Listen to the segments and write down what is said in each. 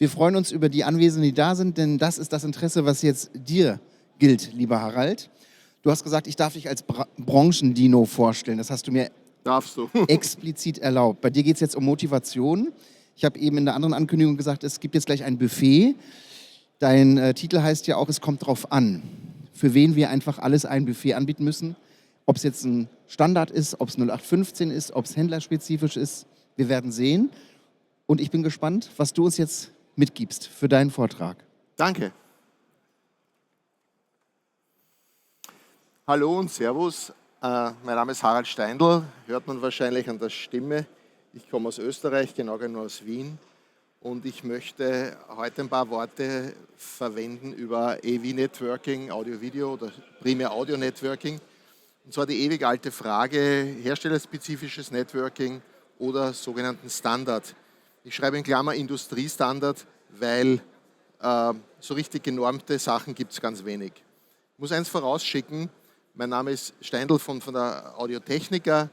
Wir freuen uns über die Anwesenden, die da sind, denn das ist das Interesse, was jetzt dir gilt, lieber Harald. Du hast gesagt, ich darf dich als Branchen-Dino vorstellen. Das hast du mir Darfst du. explizit erlaubt. Bei dir geht es jetzt um Motivation. Ich habe eben in der anderen Ankündigung gesagt, es gibt jetzt gleich ein Buffet. Dein Titel heißt ja auch, es kommt drauf an, für wen wir einfach alles ein Buffet anbieten müssen. Ob es jetzt ein Standard ist, ob es 0815 ist, ob es händlerspezifisch ist. Wir werden sehen. Und ich bin gespannt, was du uns jetzt mitgibst für deinen Vortrag. Danke. Hallo und Servus. Mein Name ist Harald Steindl, hört man wahrscheinlich an der Stimme. Ich komme aus Österreich, genau genommen aus Wien. Und ich möchte heute ein paar Worte verwenden über AV-Networking, Audio-Video oder primär Audio-Networking. Und zwar die ewig alte Frage, herstellerspezifisches Networking oder sogenannten Standard. Ich schreibe in Klammer Industriestandard, weil so richtig genormte Sachen gibt es ganz wenig. Ich muss eins vorausschicken, mein Name ist Steindl von der Audiotechnica.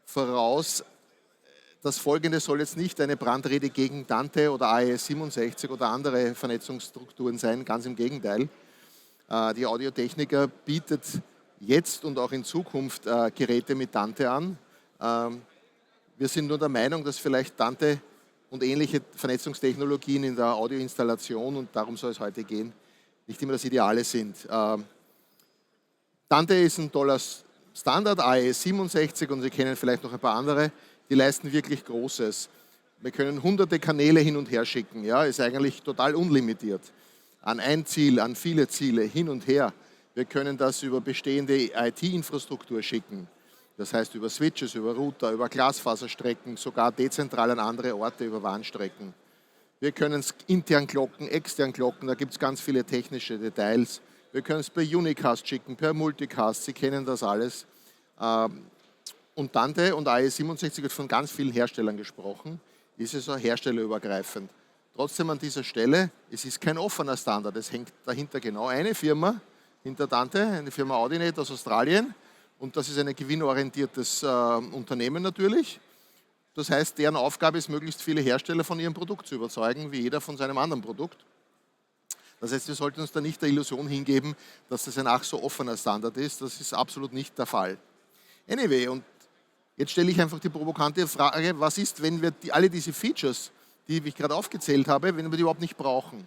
Voraus, das Folgende soll jetzt nicht eine Brandrede gegen Dante oder AES67 oder andere Vernetzungsstrukturen sein, ganz im Gegenteil. Die Audiotechnica bietet jetzt und auch in Zukunft Geräte mit Dante an. Wir sind nur der Meinung, dass vielleicht Dante und ähnliche Vernetzungstechnologien in der Audioinstallation, und darum soll es heute gehen, nicht immer das Ideale sind. Dante ist ein toller Standard, AES67, und Sie kennen vielleicht noch ein paar andere, die leisten wirklich Großes. Wir können hunderte Kanäle hin und her schicken, ja, ist eigentlich total unlimitiert. An ein Ziel, an viele Ziele, hin und her. Wir können das über bestehende IT-Infrastruktur schicken. Das heißt über Switches, über Router, über Glasfaserstrecken, sogar dezentral an andere Orte über Warnstrecken. Wir können es intern klocken, extern klocken, da gibt es ganz viele technische Details. Wir können es per Unicast schicken, per Multicast, Sie kennen das alles. Und Dante und AES67 wird von ganz vielen Herstellern gesprochen, ist es auch herstellerübergreifend. Trotzdem an dieser Stelle, es ist kein offener Standard, es hängt dahinter genau eine Firma hinter Dante, eine Firma Audinet aus Australien. Und das ist ein gewinnorientiertes Unternehmen natürlich. Das heißt, deren Aufgabe ist, möglichst viele Hersteller von ihrem Produkt zu überzeugen, wie jeder von seinem anderen Produkt. Das heißt, wir sollten uns da nicht der Illusion hingeben, dass das ein ach so offener Standard ist. Das ist absolut nicht der Fall. Anyway, und jetzt stelle ich einfach die provokante Frage, was ist, wenn wir alle diese Features, die ich gerade aufgezählt habe, wenn wir die überhaupt nicht brauchen?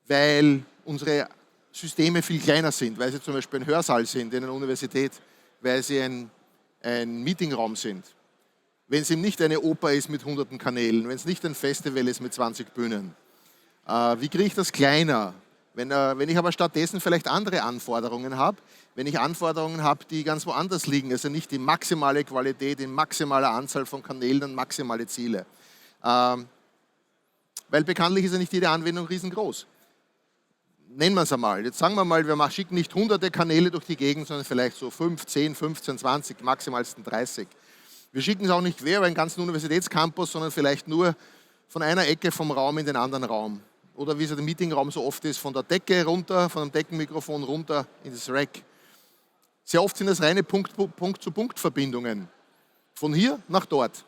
Weil unsere Systeme viel kleiner sind, weil sie zum Beispiel ein Hörsaal sind in einer Universität, weil sie ein Meetingraum sind. Wenn es eben nicht eine Oper ist mit hunderten Kanälen, wenn es nicht ein Festival ist mit 20 Bühnen. Wie kriege ich das kleiner? Wenn ich aber stattdessen vielleicht andere Anforderungen habe, wenn ich Anforderungen habe, die ganz woanders liegen, also nicht die maximale Qualität, die maximale Anzahl von Kanälen und maximale Ziele. Weil bekanntlich ist ja nicht jede Anwendung riesengroß. Nennen wir es einmal. Jetzt sagen wir mal, wir schicken nicht hunderte Kanäle durch die Gegend, sondern vielleicht so 5, 10, 15, 20, maximalsten 30. Wir schicken es auch nicht quer über einen ganzen Universitätscampus, sondern vielleicht nur von einer Ecke vom Raum in den anderen Raum. Oder wie es im Meetingraum so oft ist, von der Decke runter, von dem Deckenmikrofon runter in das Rack. Sehr oft sind das reine Punkt-zu-Punkt-Verbindungen. Von hier nach dort.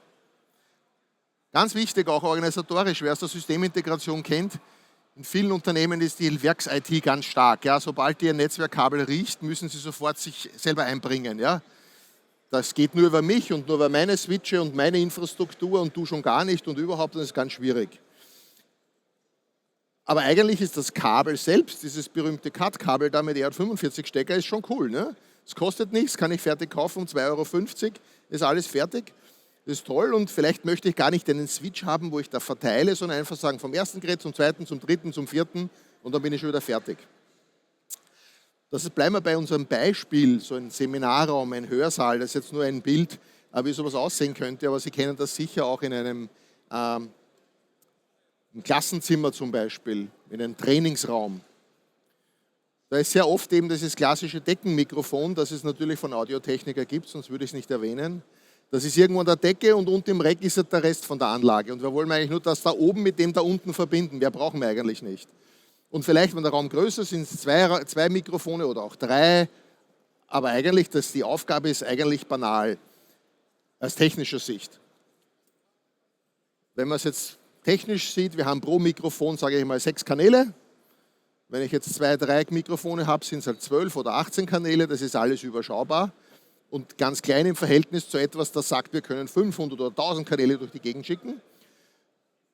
Ganz wichtig, auch organisatorisch, wer aus der Systemintegration kennt, in vielen Unternehmen ist die Werks-IT ganz stark. Ja, sobald ihr Netzwerkkabel riecht, müssen sie sofort sich selber einbringen. Ja. Das geht nur über mich und nur über meine Switche und meine Infrastruktur und du schon gar nicht und überhaupt, das ist ganz schwierig. Aber eigentlich ist das Kabel selbst, dieses berühmte CAT-Kabel da mit ER45-Stecker, ist schon cool. Ne? Es kostet nichts, kann ich fertig kaufen um 2,50 €, ist alles fertig. Das ist toll und vielleicht möchte ich gar nicht einen Switch haben, wo ich da verteile, sondern einfach sagen, vom ersten Gerät zum zweiten, zum dritten, zum vierten und dann bin ich schon wieder fertig. Bleiben wir bei unserem Beispiel, so ein Seminarraum, ein Hörsaal, das ist jetzt nur ein Bild, wie sowas aussehen könnte, aber Sie kennen das sicher auch in einem im Klassenzimmer zum Beispiel, in einem Trainingsraum. Da ist sehr oft eben dieses klassische Deckenmikrofon, das es natürlich von Audiotechnica gibt, sonst würde ich es nicht erwähnen. Das ist irgendwo an der Decke und unten im Rack ist der Rest von der Anlage. Und wir wollen eigentlich nur das da oben mit dem da unten verbinden. Mehr brauchen wir eigentlich nicht. Und vielleicht, wenn der Raum größer ist, sind es zwei Mikrofone oder auch 3. Aber eigentlich, die Aufgabe ist eigentlich banal, aus technischer Sicht. Wenn wir es jetzt technisch sieht, wir haben pro Mikrofon, sage ich mal, 6 Kanäle. Wenn ich jetzt 2 Dreieckmikrofone habe, sind es halt 12 oder 18 Kanäle, das ist alles überschaubar. Und ganz klein im Verhältnis zu etwas, das sagt, wir können 500 oder 1000 Kanäle durch die Gegend schicken.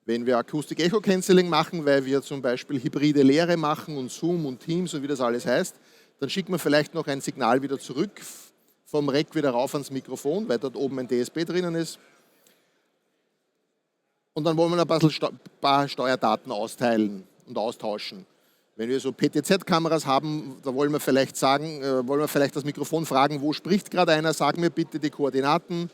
Wenn wir Akustik-Echo-Canceling machen, weil wir zum Beispiel hybride Lehre machen und Zoom und Teams und wie das alles heißt, dann schickt man vielleicht noch ein Signal wieder zurück, vom Rack wieder rauf ans Mikrofon, weil dort oben ein DSP drinnen ist. Und dann wollen wir ein paar Steuerdaten austeilen und austauschen. Wenn wir so PTZ-Kameras haben, da wollen wir vielleicht das Mikrofon fragen, wo spricht gerade einer, sag mir bitte die Koordinaten.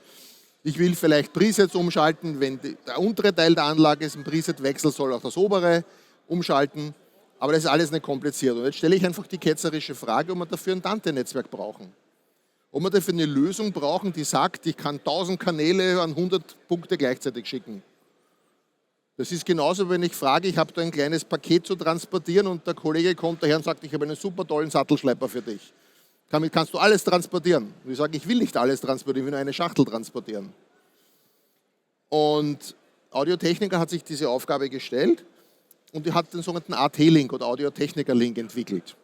Ich will vielleicht Presets umschalten, wenn der untere Teil der Anlage ist, ein Preset-Wechsel soll auch das obere umschalten. Aber das ist alles nicht kompliziert. Und jetzt stelle ich einfach die ketzerische Frage, ob wir dafür ein Dante-Netzwerk brauchen. Ob wir dafür eine Lösung brauchen, die sagt, ich kann 1000 Kanäle an 100 Punkte gleichzeitig schicken. Das ist genauso, wenn ich frage, ich habe da ein kleines Paket zu transportieren und der Kollege kommt daher und sagt, ich habe einen super tollen Sattelschlepper für dich. Damit kannst du alles transportieren. Und ich sage, ich will nicht alles transportieren, ich will nur eine Schachtel transportieren. Und Audio-Technica hat sich diese Aufgabe gestellt und die hat den sogenannten AT-Link oder Audio-Technica-Link entwickelt.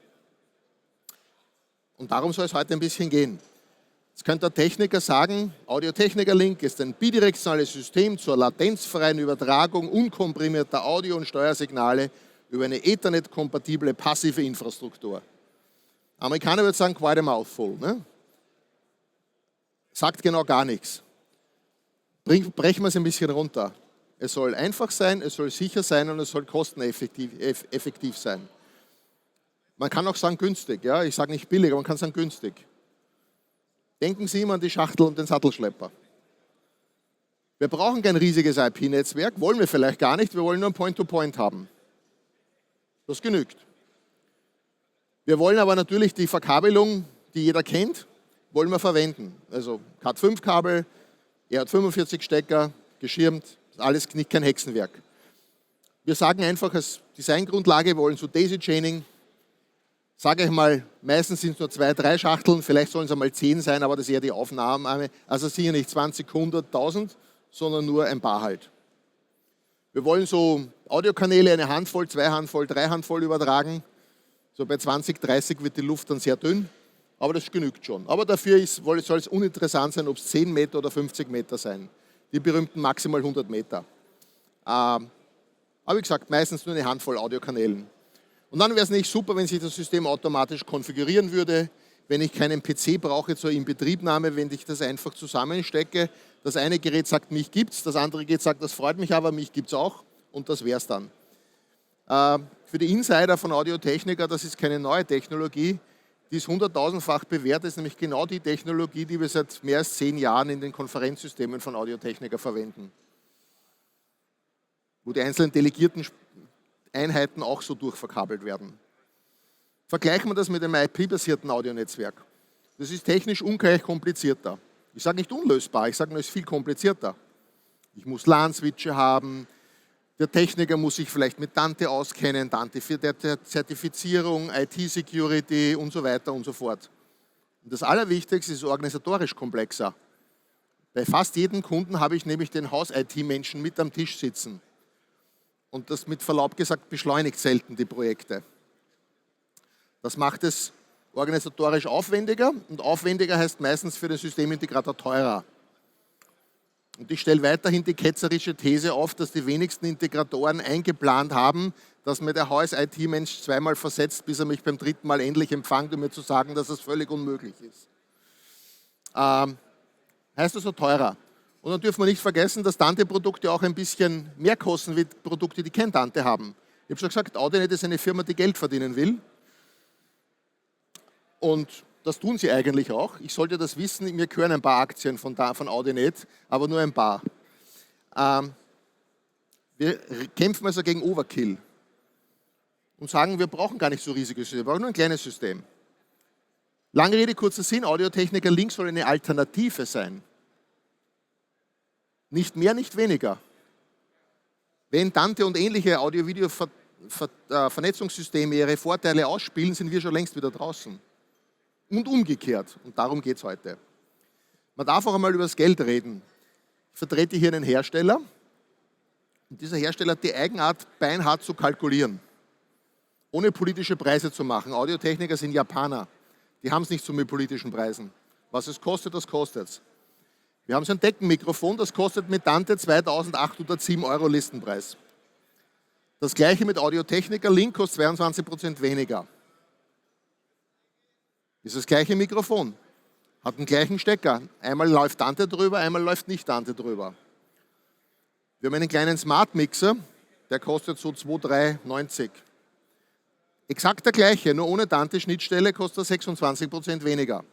Und darum soll es heute ein bisschen gehen. Jetzt könnte der Techniker sagen, Audio-Technica-Link ist ein bidirektionales System zur latenzfreien Übertragung unkomprimierter Audio- und Steuersignale über eine Ethernet-kompatible passive Infrastruktur. Amerikaner würden sagen, quite a mouthful. Ne? Sagt genau gar nichts. Brechen wir es ein bisschen runter. Es soll einfach sein, es soll sicher sein und es soll kosteneffektiv sein. Man kann auch sagen günstig. Ja? Ich sage nicht billig, aber man kann sagen günstig. Denken Sie immer an die Schachtel und den Sattelschlepper. Wir brauchen kein riesiges IP-Netzwerk, wollen wir vielleicht gar nicht, wir wollen nur ein Point-to-Point haben. Das genügt. Wir wollen aber natürlich die Verkabelung, die jeder kennt, wollen wir verwenden. Also Cat5-Kabel, er hat 45 Stecker, geschirmt, alles nicht kein Hexenwerk. Wir sagen einfach als Designgrundlage, wir wollen so Daisy-Chaining, sage ich mal, meistens sind es nur 2, 3 Schachteln, vielleicht sollen es einmal 10 sein, aber das ist eher die Aufnahme. Also sicher nicht 20, 100, 1000, sondern nur ein paar halt. Wir wollen so Audiokanäle, eine Handvoll, 2 Handvoll, 3 Handvoll übertragen. So bei 20, 30 wird die Luft dann sehr dünn, aber das genügt schon. Aber dafür soll es uninteressant sein, ob es 10 Meter oder 50 Meter sein. Die berühmten maximal 100 Meter. Aber wie gesagt, meistens nur eine Handvoll Audiokanälen. Und dann wäre es nicht super, wenn sich das System automatisch konfigurieren würde, wenn ich keinen PC brauche zur Inbetriebnahme, wenn ich das einfach zusammenstecke. Das eine Gerät sagt, mich gibt's, das andere Gerät sagt, das freut mich aber, mich gibt's auch und das wäre es dann. Für die Insider von Audio-Technica, das ist keine neue Technologie, die ist 100.000-fach bewährt, das ist nämlich genau die Technologie, die wir seit mehr als 10 Jahren in den Konferenzsystemen von Audio-Technica verwenden. Wo die einzelnen delegierten Einheiten auch so durchverkabelt werden. Vergleichen wir das mit einem IP-basierten Audionetzwerk. Das ist technisch ungleich komplizierter. Ich sage nicht unlösbar, ich sage nur, es ist viel komplizierter. Ich muss LAN-Switche haben, der Techniker muss sich vielleicht mit Dante auskennen, Dante für der Zertifizierung, IT-Security und so weiter und so fort. Und das Allerwichtigste ist organisatorisch komplexer. Bei fast jedem Kunden habe ich nämlich den Haus-IT-Menschen mit am Tisch sitzen. Und das mit Verlaub gesagt beschleunigt selten die Projekte. Das macht es organisatorisch aufwendiger und aufwendiger heißt meistens für den Systemintegrator teurer. Und ich stelle weiterhin die ketzerische These auf, dass die wenigsten Integratoren eingeplant haben, dass mir der Haus-IT-Mensch zweimal versetzt, bis er mich beim 3. Mal endlich empfängt, um mir zu sagen, dass es völlig unmöglich ist. Heißt also teurer. Und dann dürfen wir nicht vergessen, dass Dante-Produkte auch ein bisschen mehr kosten wie Produkte, die kein Dante haben. Ich habe schon gesagt, Audinet ist eine Firma, die Geld verdienen will. Und das tun sie eigentlich auch. Ich sollte das wissen, mir gehören ein paar Aktien von Audinet, aber nur ein paar. Wir kämpfen also gegen Overkill und sagen, wir brauchen gar nicht so riesige Systeme, wir brauchen nur ein kleines System. Lange Rede, kurzer Sinn, Audio-Technica-Link soll eine Alternative sein. Nicht mehr, nicht weniger. Wenn Dante und ähnliche Audio-Video-Vernetzungssysteme ihre Vorteile ausspielen, sind wir schon längst wieder draußen. Und umgekehrt. Und darum geht es heute. Man darf auch einmal über das Geld reden. Ich vertrete hier einen Hersteller, Und dieser Hersteller hat die Eigenart, beinhart zu kalkulieren, ohne politische Preise zu machen. Audiotechniker sind Japaner, die haben es nicht so mit politischen Preisen. Was es kostet, das kostet es. Wir haben so ein Deckenmikrofon, das kostet mit Dante 2.807 € Listenpreis. Das gleiche mit Audiotechniker Link kostet 22% weniger. Das ist das gleiche Mikrofon, hat den gleichen Stecker. Einmal läuft Dante drüber, einmal läuft nicht Dante drüber. Wir haben einen kleinen Smart Mixer, der kostet so 2,390 €. Exakt der gleiche, nur ohne Dante-Schnittstelle kostet er 26% weniger.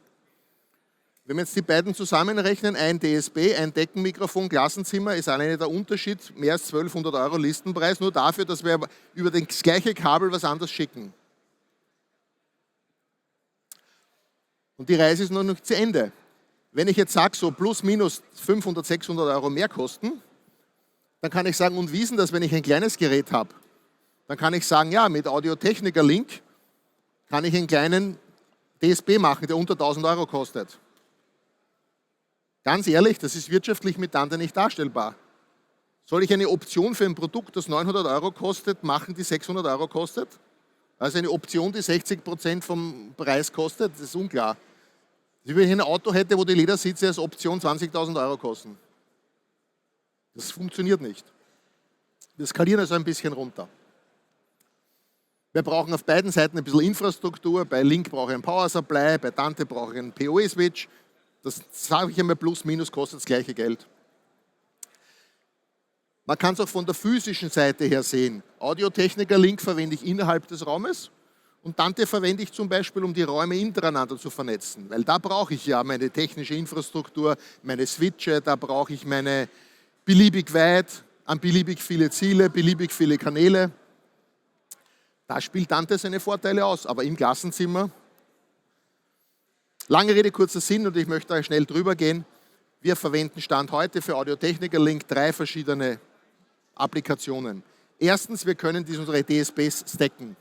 Wenn wir jetzt die beiden zusammenrechnen, ein DSP, ein Deckenmikrofon, Klassenzimmer, ist alleine der Unterschied mehr als 1200 € Listenpreis, nur dafür, dass wir über das gleiche Kabel was anderes schicken. Und die Reise ist noch nicht zu Ende. Wenn ich jetzt sage, so plus minus 500, 600 € mehr kosten, dann kann ich sagen, und wie ist denn das, wenn ich ein kleines Gerät habe? Dann kann ich sagen, ja, mit Audiotechniker Link kann ich einen kleinen DSP machen, der unter 1000 € kostet. Ganz ehrlich, das ist wirtschaftlich mit Dante nicht darstellbar. Soll ich eine Option für ein Produkt, das 900 € kostet, machen, die 600 € kostet? Also eine Option, die 60% vom Preis kostet? Das ist unklar. Wie wenn ich ein Auto hätte, wo die Ledersitze als Option 20.000 € kosten. Das funktioniert nicht. Wir skalieren also ein bisschen runter. Wir brauchen auf beiden Seiten ein bisschen Infrastruktur. Bei Link brauche ich einen Power Supply, bei Dante brauche ich einen PoE-Switch. Das sage ich einmal, plus minus kostet das gleiche Geld. Man kann es auch von der physischen Seite her sehen. Audiotechniker Link verwende ich innerhalb des Raumes und Dante verwende ich zum Beispiel, um die Räume untereinander zu vernetzen. Weil da brauche ich ja meine technische Infrastruktur, meine Switche, da brauche ich meine beliebig weit, an beliebig viele Ziele, beliebig viele Kanäle. Da spielt Dante seine Vorteile aus, aber im Klassenzimmer. Lange Rede, kurzer Sinn und ich möchte da schnell drüber gehen. Wir verwenden Stand heute für Audiotechniker Link 3 verschiedene Applikationen. Erstens, wir können unsere DSPs stacken.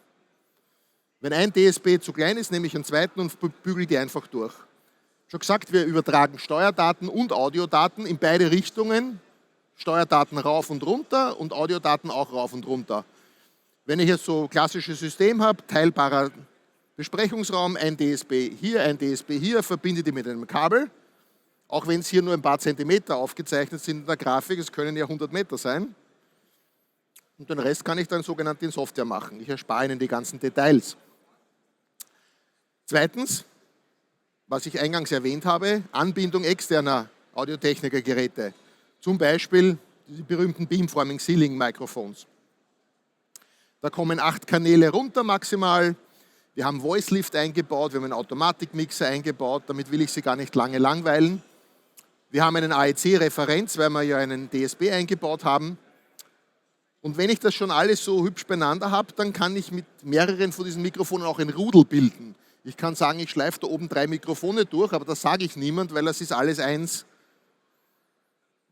Wenn ein DSP zu klein ist, nehme ich einen zweiten und bügel die einfach durch. Schon gesagt, wir übertragen Steuerdaten und Audiodaten in beide Richtungen. Steuerdaten rauf und runter und Audiodaten auch rauf und runter. Wenn ich jetzt so ein klassisches System habe, teilbarer Besprechungsraum, ein DSP hier, verbinde die mit einem Kabel. Auch wenn es hier nur ein paar Zentimeter aufgezeichnet sind in der Grafik, es können ja 100 Meter sein. Und den Rest kann ich dann sogenannt in Software machen. Ich erspare Ihnen die ganzen Details. Zweitens, was ich eingangs erwähnt habe, Anbindung externer Audiotechniker-Geräte. Zum Beispiel die berühmten Beamforming Ceiling Mikrofons. Da kommen 8 Kanäle runter maximal. Wir haben Voice Lift eingebaut, wir haben einen Automatikmixer eingebaut, damit will ich Sie gar nicht lange langweilen. Wir haben einen AEC-Referenz, weil wir ja einen DSP eingebaut haben. Und wenn ich das schon alles so hübsch beieinander habe, dann kann ich mit mehreren von diesen Mikrofonen auch ein Rudel bilden. Ich kann sagen, ich schleife da oben 3 Mikrofone durch, aber das sage ich niemand, weil das ist alles eins.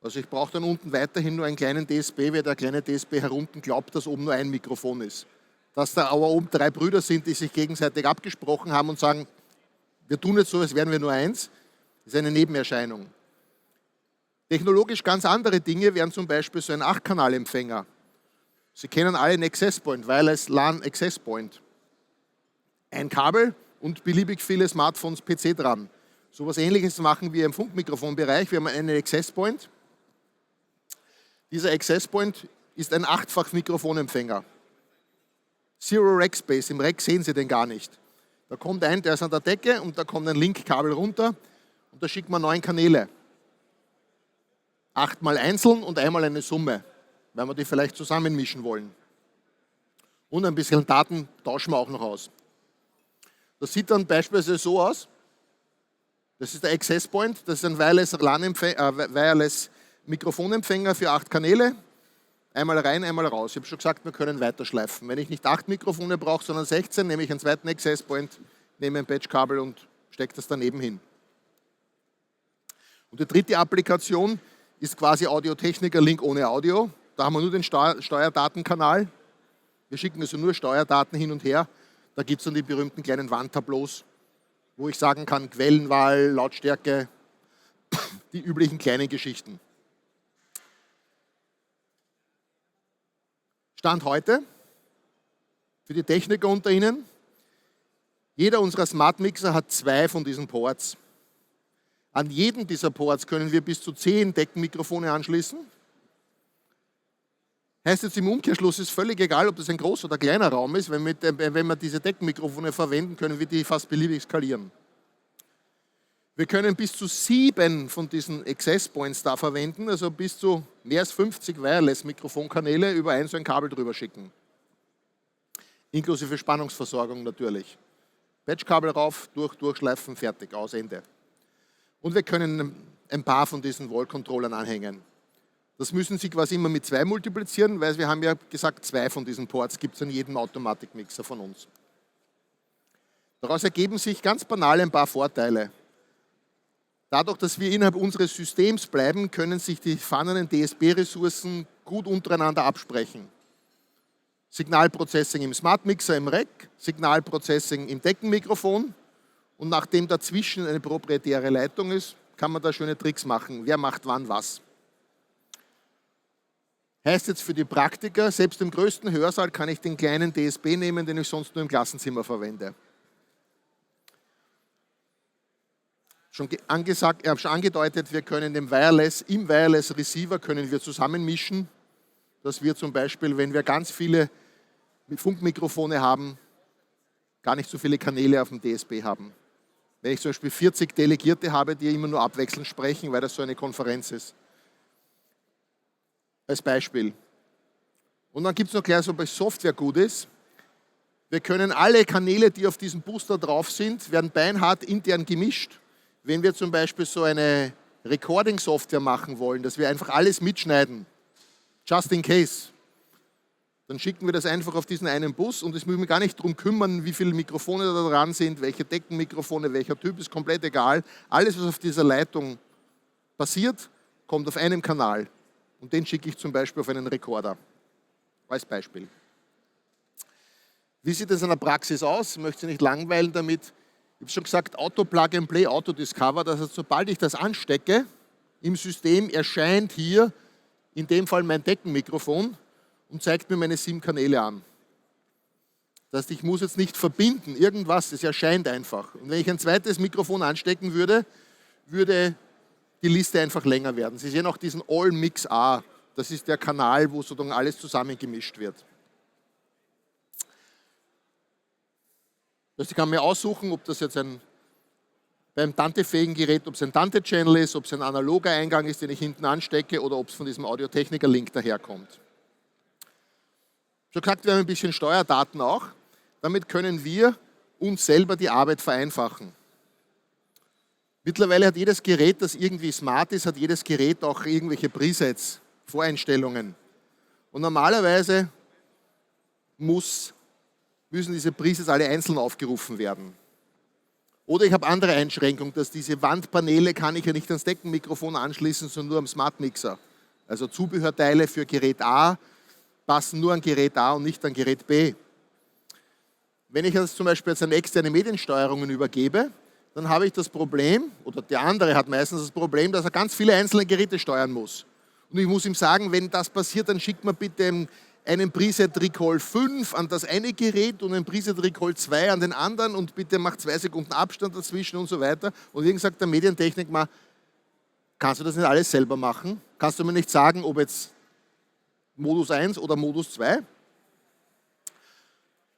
Also ich brauche dann unten weiterhin nur einen kleinen DSP, weil der kleine DSP herunten glaubt, dass oben nur ein Mikrofon ist. Dass da aber oben 3 Brüder sind, die sich gegenseitig abgesprochen haben und sagen, wir tun jetzt so, als wären wir nur eins, ist eine Nebenerscheinung. Technologisch ganz andere Dinge wären zum Beispiel so ein 8-Kanal-Empfänger. Sie kennen alle einen Access Point, Wireless LAN Access Point. Ein Kabel und beliebig viele Smartphones, PC dran. So etwas Ähnliches machen wir im Funkmikrofonbereich. Wir haben einen Access Point. Dieser Access Point ist ein 8-fach Mikrofonempfänger. Zero Rack Space, im Rack sehen Sie den gar nicht. Da kommt ein, der ist an der Decke und da kommt ein Linkkabel runter und da schickt man 9 Kanäle. 8-mal einzeln und einmal eine Summe, weil wir die vielleicht zusammenmischen wollen. Und ein bisschen Daten tauschen wir auch noch aus. Das sieht dann beispielsweise so aus. Das ist der Access Point, das ist ein Wireless Mikrofonempfänger für 8 Kanäle. Einmal rein, einmal raus. Ich habe schon gesagt, wir können weiterschleifen. Wenn ich nicht 8 Mikrofone brauche, sondern 16, nehme ich einen zweiten Access Point, nehme ein Patchkabel und stecke das daneben hin. Und die dritte Applikation ist quasi Audiotechniker Link ohne Audio. Da haben wir nur den Steuerdatenkanal. Wir schicken also nur Steuerdaten hin und her. Da gibt es dann die berühmten kleinen Wandtableaus, wo ich sagen kann, Quellenwahl, Lautstärke, die üblichen kleinen Geschichten. Stand heute, für die Techniker unter Ihnen, jeder unserer Smart Mixer hat 2 von diesen Ports. An jedem dieser Ports können wir bis zu 10 Deckenmikrofone anschließen. Heißt jetzt im Umkehrschluss, ist völlig egal, ob das ein großer oder kleiner Raum ist, wenn wir diese Deckenmikrofone verwenden, können wir die fast beliebig skalieren. Wir können bis zu 7 von diesen Access Points da verwenden, also bis zu mehr als 50 Wireless-Mikrofonkanäle über so ein Kabel drüber schicken. Inklusive Spannungsversorgung natürlich. Patchkabel rauf, durchschleifen, fertig, aus, Ende. Und wir können ein paar von diesen Wall-Controllern anhängen. Das müssen Sie quasi immer mit 2 multiplizieren, weil wir haben ja gesagt, 2 von diesen Ports gibt es an jedem Automatikmixer von uns. Daraus ergeben sich ganz banal ein paar Vorteile. Dadurch, dass wir innerhalb unseres Systems bleiben, können sich die vorhandenen DSP-Ressourcen gut untereinander absprechen. Signalprocessing im Smart Mixer im Rack, Signalprocessing im Deckenmikrofon und nachdem dazwischen eine proprietäre Leitung ist, kann man da schöne Tricks machen. Wer macht wann was? Heißt jetzt für die Praktiker, selbst im größten Hörsaal kann ich den kleinen DSP nehmen, den ich sonst nur im Klassenzimmer verwende. Schon angedeutet, wir können im Wireless Receiver können wir zusammenmischen, dass wir zum Beispiel, wenn wir ganz viele Funkmikrofone haben, gar nicht so viele Kanäle auf dem DSP haben. Wenn ich zum Beispiel 40 Delegierte habe, die immer nur abwechselnd sprechen, weil das so eine Konferenz ist. Als Beispiel. Und dann gibt es noch gleich, ob Software gut ist. Wir können alle Kanäle, die auf diesem Booster drauf sind, werden beinhart intern gemischt. Wenn wir zum Beispiel so eine Recording-Software machen wollen, dass wir einfach alles mitschneiden, just in case, dann schicken wir das einfach auf diesen einen Bus und es müssen wir gar nicht darum kümmern, wie viele Mikrofone da dran sind, welche Deckenmikrofone, welcher Typ, ist komplett egal. Alles, was auf dieser Leitung passiert, kommt auf einem Kanal. Und den schicke ich zum Beispiel auf einen Rekorder. Als Beispiel. Wie sieht das in der Praxis aus? Ich möchte Sie nicht langweilen damit. Ich habe schon gesagt, Auto Plug and Play, Auto Discover. Das heißt, sobald ich das anstecke, im System erscheint hier in dem Fall mein Deckenmikrofon und zeigt mir meine 7 Kanäle an. Das heißt, ich muss jetzt nicht verbinden, irgendwas, es erscheint einfach. Und wenn ich ein zweites Mikrofon anstecken würde, würde die Liste einfach länger werden. Sie sehen auch diesen All Mix A. Das ist der Kanal, wo sozusagen alles zusammengemischt wird. Das heißt, ich kann mir aussuchen, ob das jetzt beim Tante-fähigen Gerät, ob es ein Tante-Channel ist, ob es ein analoger Eingang ist, den ich hinten anstecke, oder ob es von diesem Audio-Techniker-Link daherkommt. So gesagt, wir haben ein bisschen Steuerdaten auch. Damit können wir uns selber die Arbeit vereinfachen. Mittlerweile hat jedes Gerät, das irgendwie smart ist, hat jedes Gerät auch irgendwelche Presets, Voreinstellungen. Und normalerweise müssen diese Presets alle einzeln aufgerufen werden. Oder ich habe andere Einschränkungen, dass diese Wandpaneele kann ich ja nicht ans Deckenmikrofon anschließen, sondern nur am Smart Mixer. Also Zubehörteile für Gerät A passen nur an Gerät A und nicht an Gerät B. Wenn ich das zum Beispiel jetzt an externe Mediensteuerungen übergebe, dann habe ich das Problem, oder der andere hat meistens das Problem, dass er ganz viele einzelne Geräte steuern muss. Und ich muss ihm sagen, wenn das passiert, dann schickt mir bitte einen Preset Recall 5 an das eine Gerät und einen Preset Recall 2 an den anderen und bitte macht 2 Sekunden Abstand dazwischen und so weiter. Und wie gesagt, der Medientechnik mal, kannst du das nicht alles selber machen? Kannst du mir nicht sagen, ob jetzt Modus 1 oder Modus 2?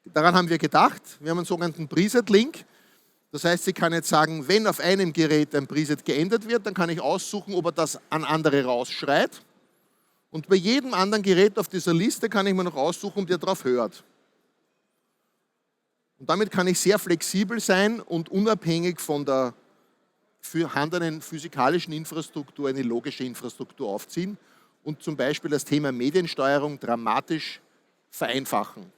Daran haben wir gedacht. Wir haben einen sogenannten Preset-Link. Das heißt, ich kann jetzt sagen, wenn auf einem Gerät ein Preset geändert wird, dann kann ich aussuchen, ob er das an andere rausschreit. Und bei jedem anderen Gerät auf dieser Liste kann ich mir noch aussuchen, ob der darauf hört. Und damit kann ich sehr flexibel sein und unabhängig von der vorhandenen physikalischen Infrastruktur eine logische Infrastruktur aufziehen und zum Beispiel das Thema Mediensteuerung dramatisch vereinfachen.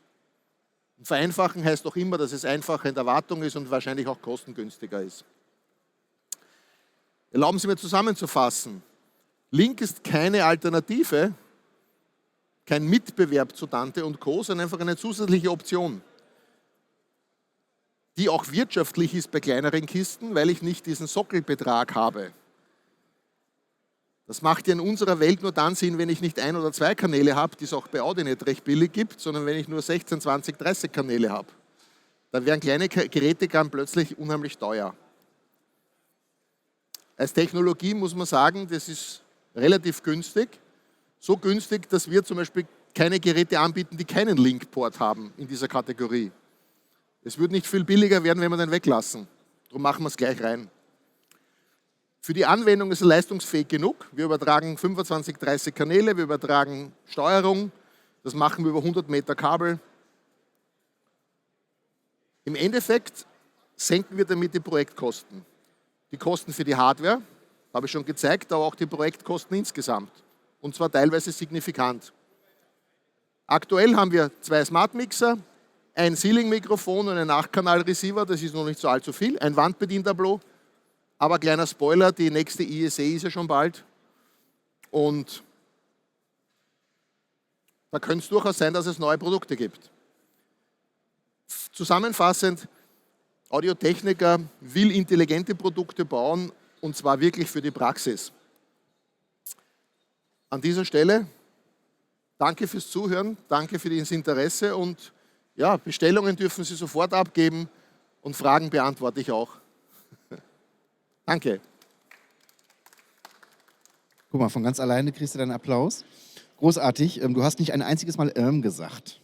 Und vereinfachen heißt auch immer, dass es einfacher in der Wartung ist und wahrscheinlich auch kostengünstiger ist. Erlauben Sie mir zusammenzufassen. Link ist keine Alternative, kein Mitbewerb zu Tante und Co., sondern einfach eine zusätzliche Option, die auch wirtschaftlich ist bei kleineren Kisten, weil ich nicht diesen Sockelbetrag habe. Das macht ja in unserer Welt nur dann Sinn, wenn ich nicht 1 oder 2 Kanäle habe, die es auch bei Audi nicht recht billig gibt, sondern wenn ich nur 16, 20, 30 Kanäle habe. Da wären kleine Geräte dann plötzlich unheimlich teuer. Als Technologie muss man sagen, das ist relativ günstig. So günstig, dass wir zum Beispiel keine Geräte anbieten, die keinen Link-Port haben in dieser Kategorie. Es würde nicht viel billiger werden, wenn wir den weglassen. Darum machen wir es gleich rein. Für die Anwendung ist er leistungsfähig genug. Wir übertragen 25, 30 Kanäle, wir übertragen Steuerung. Das machen wir über 100 Meter Kabel. Im Endeffekt senken wir damit die Projektkosten. Die Kosten für die Hardware, habe ich schon gezeigt, aber auch die Projektkosten insgesamt. Und zwar teilweise signifikant. Aktuell haben wir 2 Smart Mixer, ein Ceiling-Mikrofon und ein 8-Kanal-Receiver, das ist noch nicht so allzu viel, ein Wandbedientableau, aber kleiner Spoiler, die nächste ISE ist ja schon bald. Und da könnte es durchaus sein, dass es neue Produkte gibt. Zusammenfassend, Audio-Technica will intelligente Produkte bauen und zwar wirklich für die Praxis. An dieser Stelle danke fürs Zuhören, danke für das Interesse und ja, Bestellungen dürfen Sie sofort abgeben und Fragen beantworte ich auch. Danke. Guck mal, von ganz alleine kriegst du deinen Applaus. Großartig. Du hast nicht ein einziges Mal gesagt.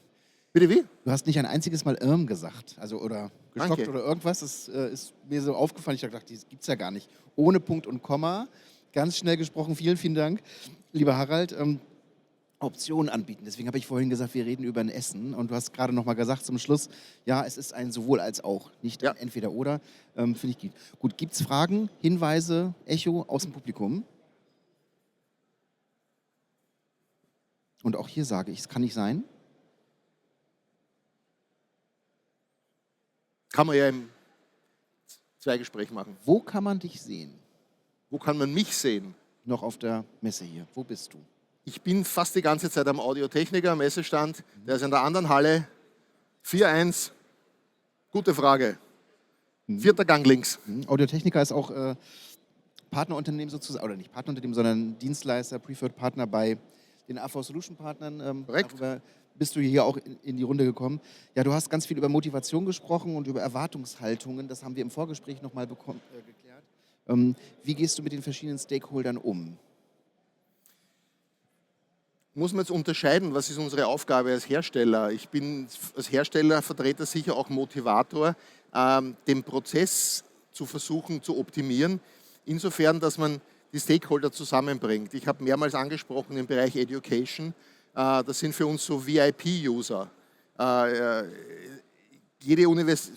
Bitte wie? Du hast nicht ein einziges Mal gesagt. Also oder gestockt Danke. oder irgendwas. Das ist mir so aufgefallen. Ich habe gedacht, das gibt es ja gar nicht. Ohne Punkt und Komma. Ganz schnell gesprochen. Vielen, vielen Dank, lieber Harald. Optionen anbieten. Deswegen habe ich vorhin gesagt, wir reden über ein Essen. Und du hast gerade noch mal gesagt zum Schluss, ja, es ist ein sowohl als auch, nicht ein entweder oder. Finde ich gut. Gut, gibt es Fragen, Hinweise, Echo aus dem Publikum? Und auch hier sage ich, es kann nicht sein. Kann man ja im Zweigespräch machen. Wo kann man dich sehen? Wo kann man mich sehen? Noch auf der Messe hier. Wo bist du? Ich bin fast die ganze Zeit am Audio-Technica Messestand. Der ist in der anderen Halle. 4.1. Gute Frage. 4. Gang links. Audio-Technica ist auch Partnerunternehmen sozusagen, oder nicht Partnerunternehmen, sondern Dienstleister, Preferred Partner bei den AV Solution Partnern. Korrekt. Darüber bist du hier auch in die Runde gekommen. Ja, du hast ganz viel über Motivation gesprochen und über Erwartungshaltungen. Das haben wir im Vorgespräch nochmal geklärt. Wie gehst du mit den verschiedenen Stakeholdern um? Muss man jetzt unterscheiden, was ist unsere Aufgabe als Hersteller? Ich bin als Herstellervertreter sicher auch Motivator, den Prozess zu versuchen zu optimieren, insofern, dass man die Stakeholder zusammenbringt. Ich habe mehrmals angesprochen im Bereich Education, das sind für uns so VIP-User.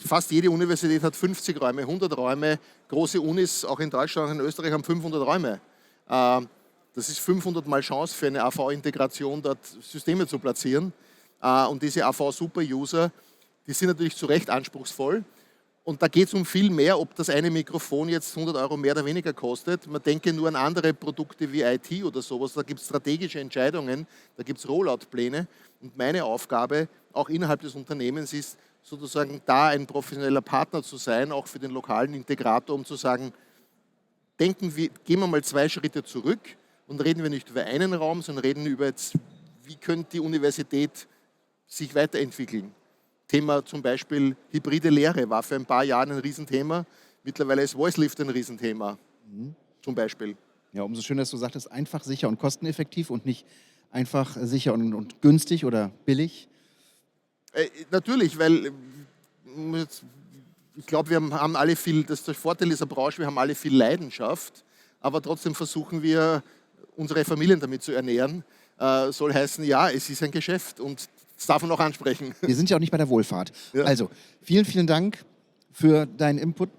Fast jede Universität hat 50 Räume, 100 Räume, große Unis, auch in Deutschland und in Österreich, haben 500 Räume. Das ist 500 Mal Chance für eine AV-Integration, dort Systeme zu platzieren. Und diese AV-Super-User, die sind natürlich zu Recht anspruchsvoll. Und da geht es um viel mehr, ob das eine Mikrofon jetzt 100 Euro mehr oder weniger kostet. Man denke nur an andere Produkte wie IT oder sowas. Da gibt es strategische Entscheidungen, da gibt es Rollout-Pläne. Und meine Aufgabe, auch innerhalb des Unternehmens, ist sozusagen da ein professioneller Partner zu sein, auch für den lokalen Integrator, um zu sagen, gehen wir mal 2 Schritte zurück. Und reden wir nicht über einen Raum, sondern reden über jetzt, wie könnte die Universität sich weiterentwickeln. Thema zum Beispiel hybride Lehre war für ein paar Jahre ein Riesenthema. Mittlerweile ist VoiceLift ein Riesenthema, zum Beispiel. Ja, umso schöner, dass du sagtest, einfach, sicher und kosteneffektiv und nicht einfach, sicher und günstig oder billig. Natürlich, weil ich glaube, wir haben alle viel, das ist der Vorteil dieser Branche, wir haben alle viel Leidenschaft, aber trotzdem versuchen wir, unsere Familien damit zu ernähren, soll heißen, ja, es ist ein Geschäft und das darf man auch ansprechen. Wir sind ja auch nicht bei der Wohlfahrt. Ja. Also, vielen, vielen Dank für deinen Input.